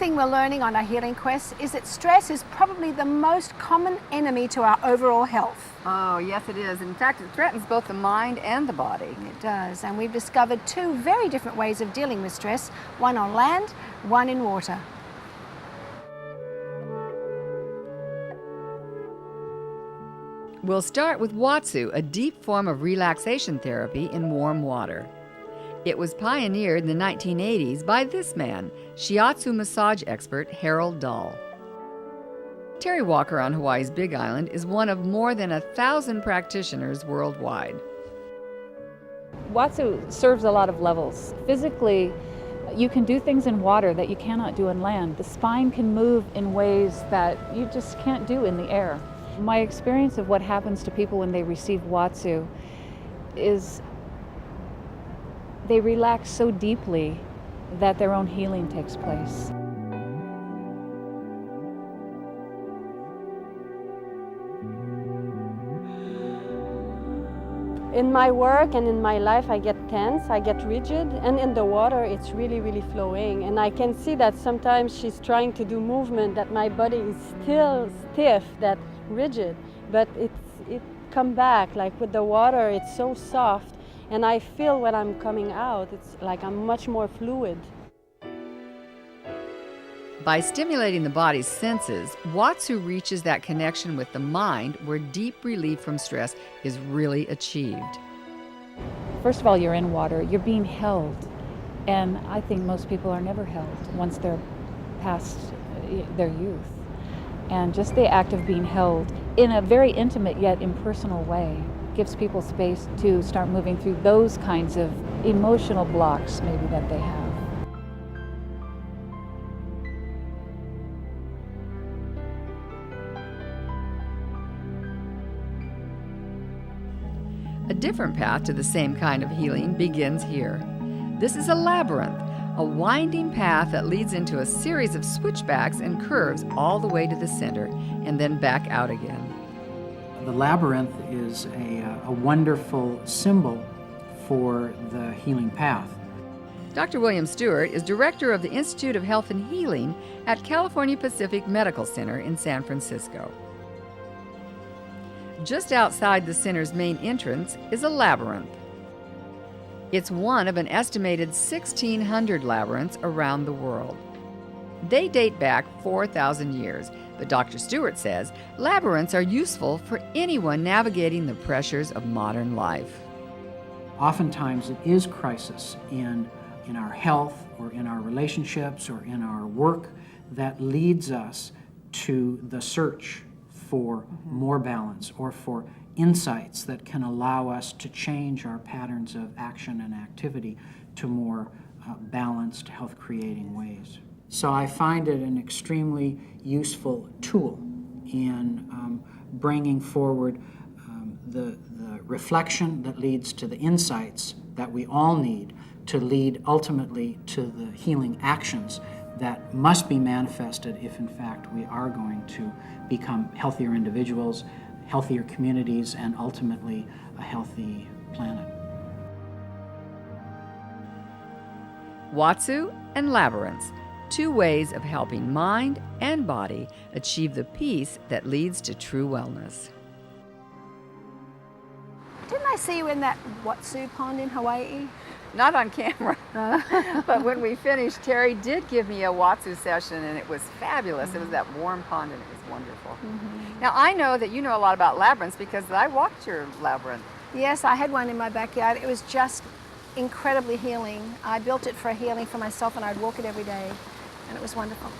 thing we're learning on our healing quest is that stress is probably the most common enemy to our overall health. Oh, yes it is. In fact, it threatens both the mind and the body. It does, and we've discovered two very different ways of dealing with stress, one on land, one in water. We'll start with Watsu, a deep form of relaxation therapy in warm water. It was pioneered in the 1980s by this man, shiatsu massage expert Harold Dahl. Terry Walker on Hawaii's Big Island is one of more than 1,000 practitioners worldwide. Watsu serves a lot of levels. Physically, you can do things in water that you cannot do in land. The spine can move in ways that you just can't do in the air. My experience of what happens to people when they receive Watsu is they relax so deeply that their own healing takes place. In my work and in my life, I get tense, I get rigid, and in the water, it's really, really flowing. And I can see that sometimes she's trying to do movement, that my body is still stiff, that rigid, but it come back. Like with the water, it's so soft, and I feel when I'm coming out, it's like I'm much more fluid. By stimulating the body's senses, Watsu reaches that connection with the mind where deep relief from stress is really achieved. First of all, you're in water, you're being held, and I think most people are never held once they're past their youth. And just the act of being held in a very intimate yet impersonal way gives people space to start moving through those kinds of emotional blocks maybe that they have. A different path to the same kind of healing begins here. This is a labyrinth, a winding path that leads into a series of switchbacks and curves all the way to the center and then back out again. The labyrinth is a wonderful symbol for the healing path. Dr. William Stewart is director of the Institute of Health and Healing at California Pacific Medical Center in San Francisco. Just outside the center's main entrance is a labyrinth. It's one of an estimated 1,600 labyrinths around the world. They date back 4,000 years, but Dr. Stewart says labyrinths are useful for anyone navigating the pressures of modern life. Oftentimes it is crisis in our health or in our relationships or in our work that leads us to the search for more balance or for insights that can allow us to change our patterns of action and activity to more balanced, health-creating ways. So I find it an extremely useful tool in bringing forward the reflection that leads to the insights that we all need to lead ultimately to the healing actions that must be manifested if in fact we are going to become healthier individuals, healthier communities, and ultimately a healthy planet. Watsu and labyrinths, two ways of helping mind and body achieve the peace that leads to true wellness. Didn't I see you in that Watsu pond in Hawaii? Not on camera, but when we finished, Terry did give me a Watsu session, and it was fabulous. It was that warm pond, and it was wonderful. Now, I know that you know a lot about labyrinths because I walked your labyrinth. Yes, I had one in my backyard. It was just incredibly healing. I built it for healing for myself, and I'd walk it every day, and it was wonderful.